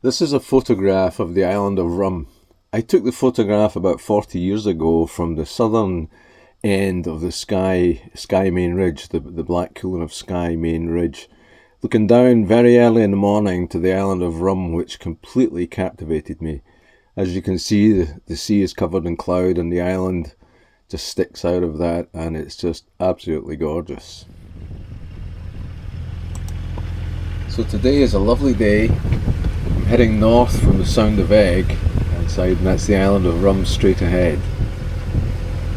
This is a photograph of the island of Rum. I took the photograph about 40 years ago from the southern end of the Skye Main Ridge, the Black Cooling of Skye Main Ridge, looking down very early in the morning to the island of Rum, which completely captivated me. As you can see, the sea is covered in cloud and the island just sticks out of that, and it's just absolutely gorgeous. So today is a lovely day. I'm heading north from the Sound of Egg outside, and that's the island of Rum straight ahead.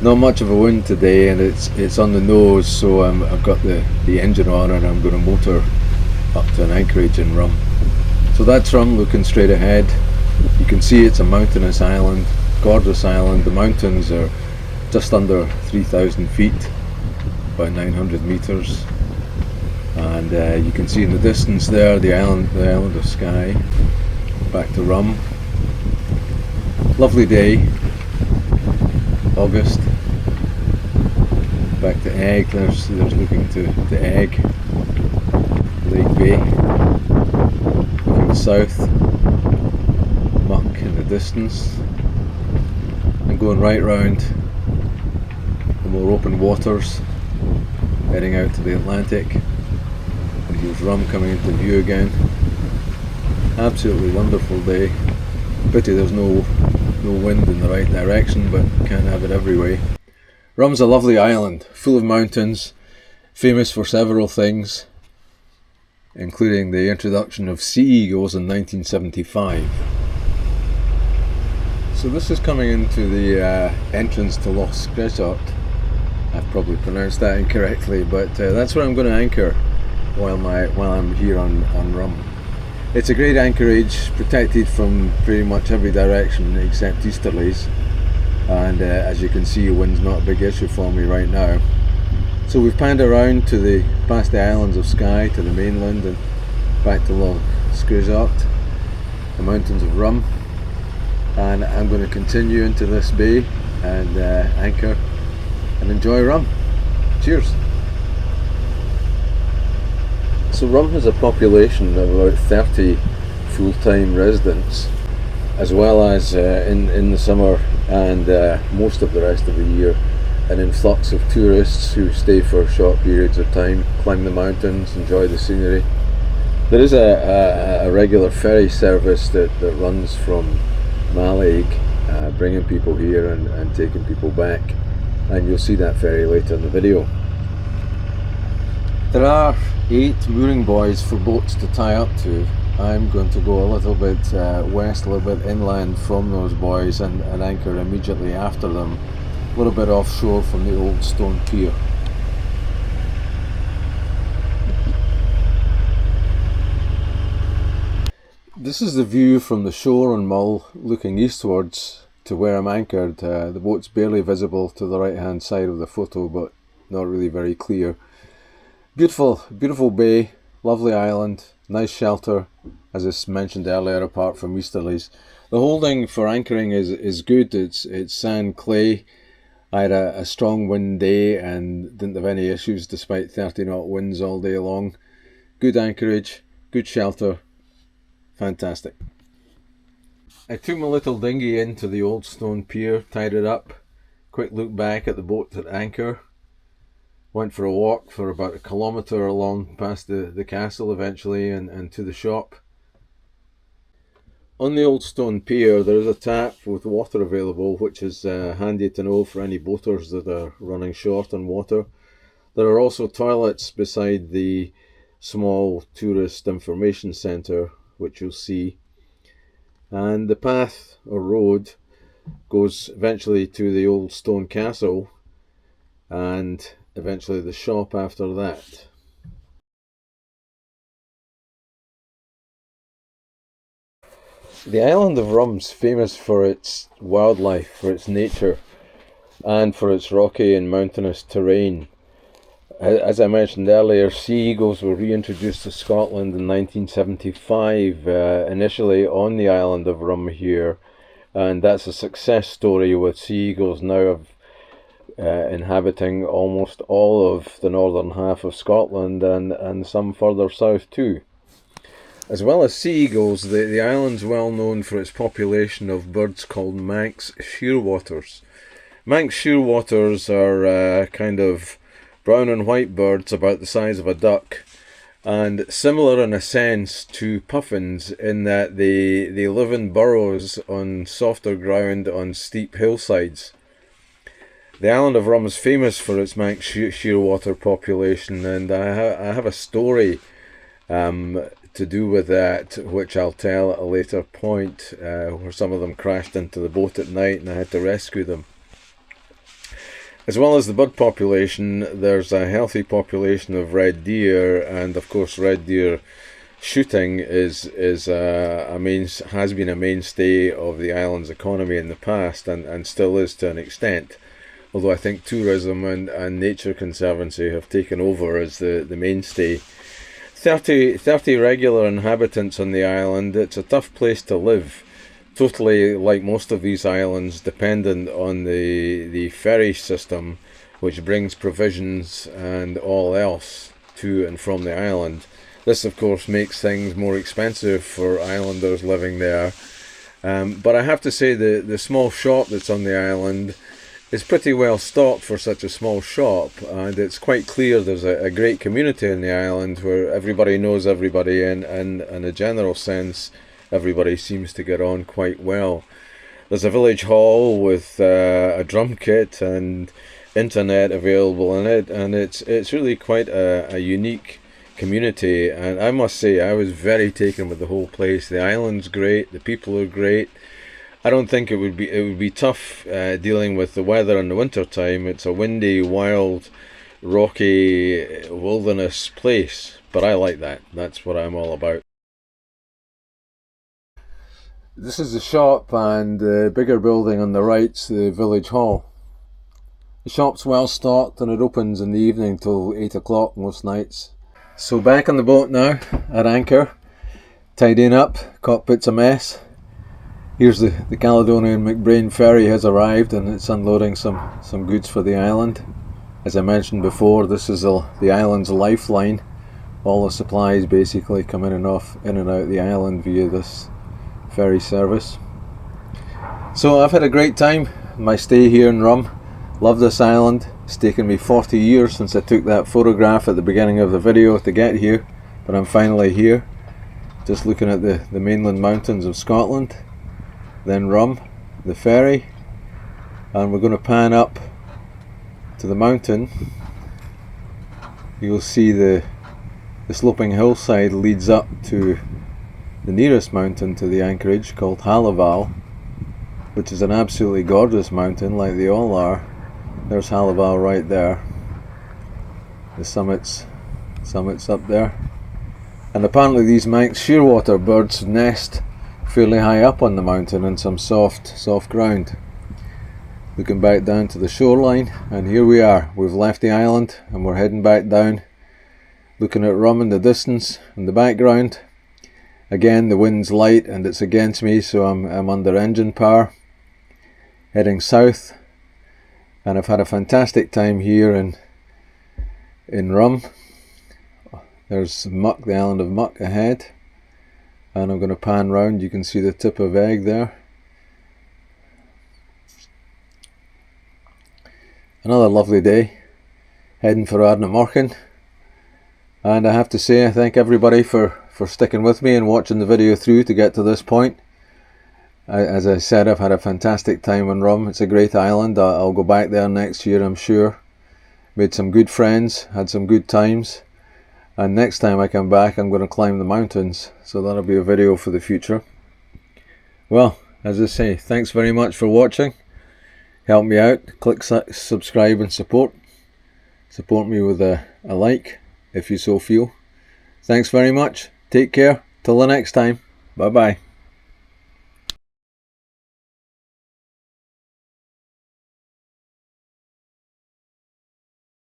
Not much of a wind today, and it's on the nose, so I've got the engine on, and I'm going to motor up to an anchorage in Rum. So that's Rum looking straight ahead. You can see it's a mountainous island, gorgeous island. The mountains are just under 3,000 feet, about 900 meters. And you can see in the distance there the island of Skye. Back to Rum. Lovely day, August. Back to Egg. There's looking to Egg, Lake Bay. Looking south, Muck in the distance, and going right round the more open waters, heading out to the Atlantic. And here's Rum coming into view again. Absolutely wonderful day. Pity there's no wind in the right direction, but can't have it every way. Rum's a lovely island, full of mountains, famous for several things, including the introduction of sea eagles in 1975. So this is coming into the entrance to Loch Scresort. I've probably pronounced that incorrectly, but that's where I'm going to anchor while I'm here on Rum. It's a great anchorage, protected from pretty much every direction except easterlies, and as you can see, wind's not a big issue for me right now. So we've panned around past the islands of Skye to the mainland and back to Loch Scresort, the mountains of Rum, and I'm going to continue into this bay and anchor and enjoy Rum. Cheers! So Rum has a population of about 30 full-time residents, as well as in the summer and most of the rest of the year an influx of tourists who stay for short periods of time, climb the mountains, enjoy the scenery. There is a regular ferry service that runs from Mallaig, bringing people here and taking people back, and you'll see that ferry later in the video. There are 8 mooring buoys for boats to tie up to. I'm going to go a little bit west, a little bit inland from those buoys and anchor immediately after them, a little bit offshore from the old stone pier. This is the view from the shore on Mull, looking eastwards to where I'm anchored. The boat's barely visible to the right hand side of the photo, but not really very clear. Beautiful bay, lovely island, nice shelter, as I mentioned earlier, apart from easterlies. The holding for anchoring is good. It's sand clay. I had a strong wind day and didn't have any issues despite 30 knot winds all day long. Good anchorage, good shelter, fantastic. I took my little dinghy into the old stone pier, tied it up, quick look back at the boat at anchor. Went for a walk for about 1 kilometre along past the castle eventually and to the shop. On the old stone pier there is a tap with water available, which is handy to know for any boaters that are running short on water. There are also toilets beside the small tourist information centre, which you'll see. And the path or road goes eventually to the old stone castle and eventually the shop after that. The island of Rum's famous for its wildlife, for its nature, and for its rocky and mountainous terrain. As I mentioned earlier, sea eagles were reintroduced to Scotland in 1975, initially on the island of Rum here, and that's a success story, with sea eagles now inhabiting almost all of the northern half of Scotland and some further south too. As well as sea eagles, the island's well known for its population of birds called Manx shearwaters. Manx shearwaters are kind of brown and white birds about the size of a duck, and similar in a sense to puffins in that they live in burrows on softer ground on steep hillsides. The island of Rum is famous for its Manx shearwater population, and I have a story to do with that, which I'll tell at a later point, where some of them crashed into the boat at night and I had to rescue them. As well as the bird population, there's a healthy population of red deer, and of course red deer shooting has been a mainstay of the island's economy in the past, and still is to an extent. Although I think tourism and nature conservancy have taken over as the mainstay. 30 regular inhabitants on the island. It's a tough place to live. Totally, like most of these islands, dependent on the ferry system, which brings provisions and all else to and from the island. This, of course, makes things more expensive for islanders living there. But I have to say the small shop that's on the island is pretty well stocked for such a small shop, and it's quite clear there's a great community in the island where everybody knows everybody, and in a general sense everybody seems to get on quite well. There's a village hall with a drum kit and internet available in it, and it's really quite a unique community. And I must say, I was very taken with the whole place. The island's great, the people are great. I don't think it would be tough dealing with the weather in the winter time. It's a windy, wild, rocky wilderness place, but I like that. That's what I'm all about. This is the shop, and the bigger building on the right's the village hall. The shop's well stocked and it opens in the evening till 8 o'clock most nights. So back on the boat now, at anchor, tidying up, cockpit's a mess. Here's the Caledonian McBrain ferry has arrived, and it's unloading some goods for the island. As I mentioned before, this is the island's lifeline. All the supplies basically come in and out the island via this ferry service. So I've had a great time my stay here in Rum. Love this island. It's taken me 40 years since I took that photograph at the beginning of the video to get here, but I'm finally here. Just looking at the mainland mountains of Scotland. Then Rum, the ferry, and we're going to pan up to the mountain. You'll see the sloping hillside leads up to the nearest mountain to the anchorage, called Halaval, which is an absolutely gorgeous mountain, like they all are. There's Halaval right there. The summits up there. And apparently these Manx shearwater birds nest fairly high up on the mountain in some soft ground. Looking back down to the shoreline, and here we are. We've left the island and we're heading back down, looking at Rum in the distance in the background. Again, the wind's light and it's against me, so I'm under engine power, heading south. And I've had a fantastic time here in Rum. There's Muck, the island of Muck ahead. And I'm going to pan round. You can see the tip of Egg there. Another lovely day. Heading for Ardnamurchan. And I have to say, I thank everybody for sticking with me and watching the video through to get to this point. As I said, I've had a fantastic time in Rum. It's a great island. I'll go back there next year, I'm sure. Made some good friends, had some good times. And next time I come back, I'm going to climb the mountains, so that'll be a video for the future. Well, as I say, thanks very much for watching. Help me out, click subscribe and support. Support me with a like, if you so feel. Thanks very much, take care, till the next time, bye bye.